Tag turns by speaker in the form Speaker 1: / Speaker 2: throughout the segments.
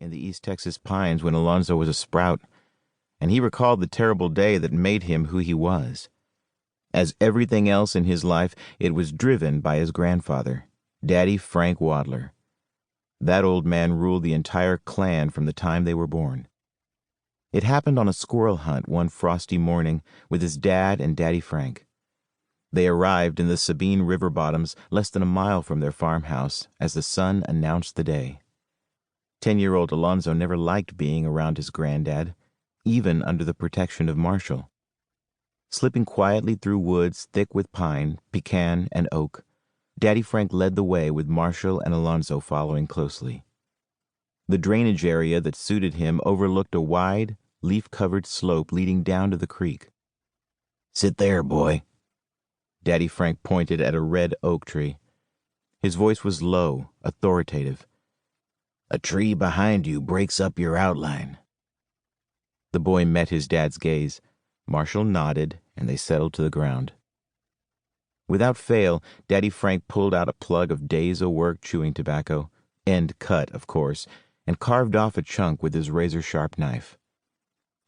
Speaker 1: in the East Texas pines when Alonzo was a sprout, and he recalled the terrible day that made him who he was. As everything else in his life, it was driven by his grandfather, Daddy Frank Wadler. That old man ruled the entire clan from the time they were born. It happened on a squirrel hunt one frosty morning with his dad and Daddy Frank. They arrived in the Sabine River bottoms less than a mile from their farmhouse as the sun announced the day. 10-year-old Alonzo never liked being around his granddad, even under the protection of Marshall. Slipping quietly through woods thick with pine, pecan, and oak, Daddy Frank led the way with Marshall and Alonzo following closely. The drainage area that suited him overlooked a wide, leaf-covered slope leading down to the creek. "Sit there, boy." Daddy Frank pointed at a red oak tree. His voice was low, authoritative. "A tree behind you breaks up your outline." The boy met his dad's gaze. Marshall nodded, and they settled to the ground. Without fail, Daddy Frank pulled out a plug of days-o'-work chewing tobacco, end cut, of course, and carved off a chunk with his razor-sharp knife.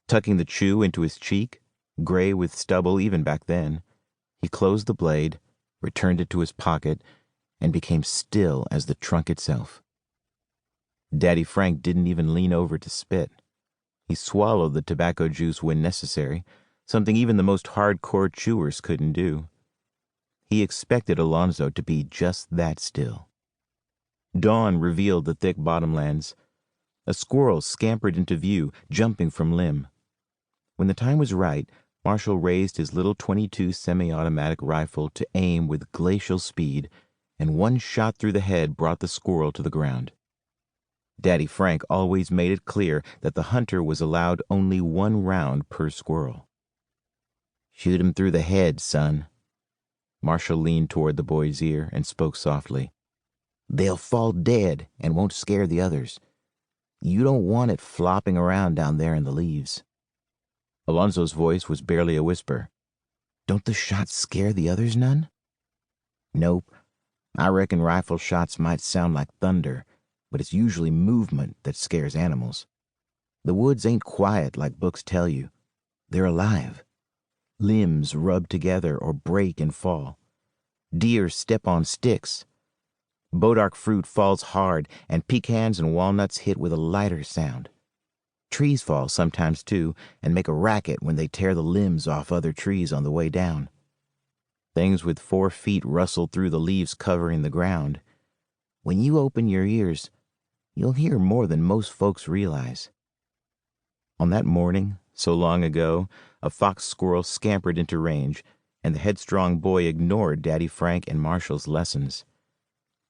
Speaker 1: Tucking the chew into his cheek, gray with stubble even back then, he closed the blade, returned it to his pocket, and became still as the trunk itself. Daddy Frank didn't even lean over to spit. He swallowed the tobacco juice when necessary, something even the most hardcore chewers couldn't do. He expected Alonzo to be just that still. Dawn revealed the thick bottomlands. A squirrel scampered into view, jumping from limb. When the time was right, Marshall raised his little .22 semi-automatic rifle to aim with glacial speed, and one shot through the head brought the squirrel to the ground. Daddy Frank always made it clear that the hunter was allowed only one round per squirrel. "Shoot him through the head, son." Marshall leaned toward the boy's ear and spoke softly. "They'll fall dead and won't scare the others. You don't want it flopping around down there in the leaves." Alonzo's voice was barely a whisper. "Don't the shots scare the others none?" "Nope. I reckon rifle shots might sound like thunder, but it's usually movement that scares animals. The woods ain't quiet like books tell you. They're alive. Limbs rub together or break and fall. Deer step on sticks. Bodark fruit falls hard, and pecans and walnuts hit with a lighter sound. Trees fall sometimes, too, and make a racket when they tear the limbs off other trees on the way down. Things with 4 feet rustle through the leaves covering the ground. When you open your ears, you'll hear more than most folks realize." On that morning, so long ago, a fox squirrel scampered into range, and the headstrong boy ignored Daddy Frank and Marshall's lessons.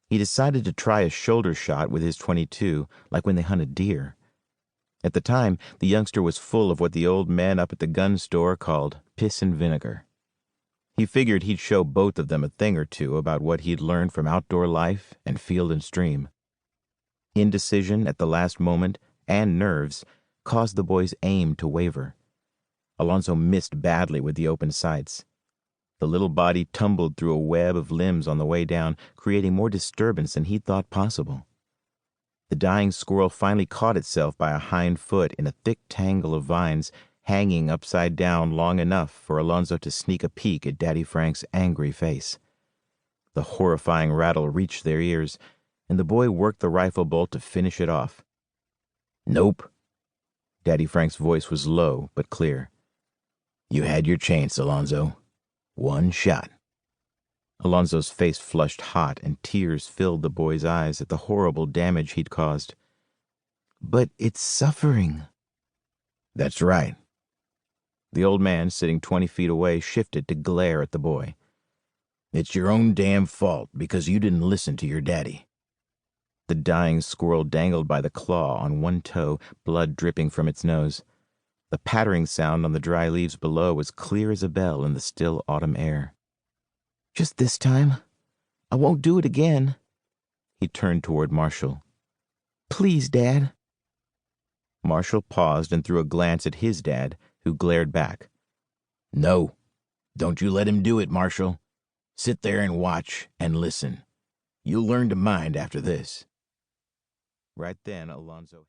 Speaker 1: He decided to try a shoulder shot with his .22, like when they hunted deer. At the time, the youngster was full of what the old man up at the gun store called piss and vinegar. He figured he'd show both of them a thing or two about what he'd learned from outdoor life and field and stream. Indecision at the last moment, and nerves, caused the boy's aim to waver. Alonzo missed badly with the open sights. The little body tumbled through a web of limbs on the way down, creating more disturbance than he'd thought possible. The dying squirrel finally caught itself by a hind foot in a thick tangle of vines, hanging upside down long enough for Alonzo to sneak a peek at Daddy Frank's angry face. The horrifying rattle reached their ears, and the boy worked the rifle bolt to finish it off. "Nope." Daddy Frank's voice was low but clear. "You had your chance, Alonzo. One shot." Alonzo's face flushed hot, and tears filled the boy's eyes at the horrible damage he'd caused. "But it's suffering." "That's right." The old man, sitting 20 feet away, shifted to glare at the boy. "It's your own damn fault because you didn't listen to your daddy." The dying squirrel dangled by the claw on one toe, blood dripping from its nose. The pattering sound on the dry leaves below was clear as a bell in the still autumn air. "Just this time. I won't do it again." He turned toward Marshall. "Please, Dad." Marshall paused and threw a glance at his dad, who glared back. "No, don't you let him do it, Marshall. Sit there and watch and listen. You'll learn to mind after this." Right then, Alonzo